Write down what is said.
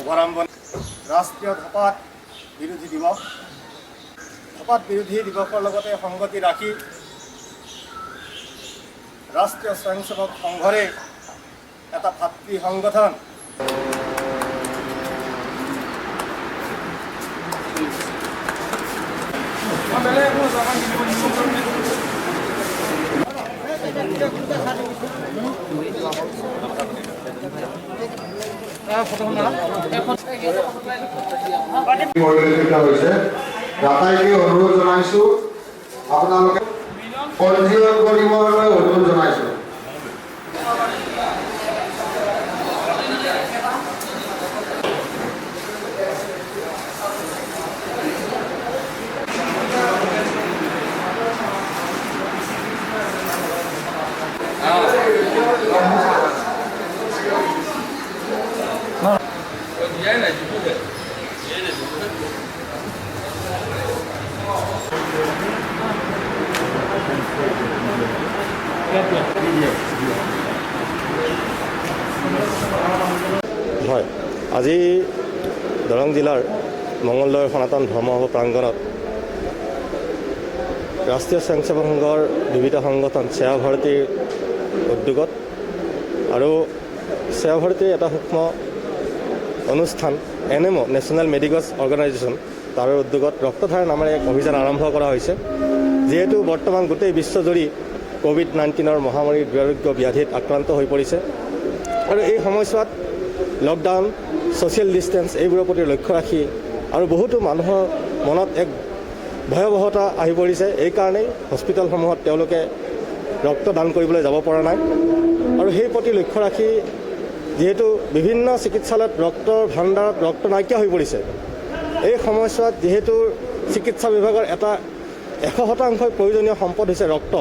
শুভাৰম্ভণি ৰাষ্ট্ৰীয় ধঁপাত বিৰোধী দিৱস। ধঁপাত বিৰোধী দিৱসৰ লগতে সংগতি ৰাখি ৰাষ্ট্ৰীয় স্বয়ংসেৱক সংঘৰে এটা ভাতৃ সংগঠন ৰাতাইকে অনুৰোধ জনাইছো, আপোনালোকে পঞ্জীয়ন কৰিবলৈ অনুৰোধ জনাইছো। হয়, আজি দৰং জিলাৰ মঙলদৈ সনাতন ধৰ্মসভা প্ৰাংগণত ৰাষ্ট্ৰীয় স্বয়ংসেৱক সংঘৰ বিবিধ সংগঠন সেৱা ভাৰতীৰ উদ্যোগত আৰু সেৱা ভাৰতীৰ এটা সূক্ষ্ম অনুষ্ঠান NMO নেশ্যনেল মেডিকছ অৰ্গেনাইজেশ্যন তাৰ উদ্যোগত ৰক্তধাৰা নামেৰে এক অভিযান আৰম্ভ কৰা হৈছে। যিহেতু বৰ্তমান গোটেই বিশ্বজুৰি COVID-19 মহামাৰীৰ দুৰাৰোগ্য ব্যাধিত আক্ৰান্ত হৈ পৰিছে আৰু এই সময়ছোৱাত লকডাউন, ছ'চিয়েল ডিষ্টেঞ্চ এইবোৰৰ প্ৰতি লক্ষ্য ৰাখি আৰু বহুতো মানুহৰ মনত এক ভয়াৱহতা আহি পৰিছে। এইকাৰণেই হস্পিটেলসমূহত তেওঁলোকে ৰক্তদান কৰিবলৈ যাব পৰা নাই আৰু সেই প্ৰতি লক্ষ্য ৰাখি যিহেতু বিভিন্ন চিকিৎসালয়ত ৰক্তৰ ভাণ্ডাৰত ৰক্ত নাইকিয়া হৈ পৰিছে, এই সময়ছোৱাত যিহেতু চিকিৎসা বিভাগৰ এটা 100% প্ৰয়োজনীয় সম্পদ হৈছে ৰক্ত।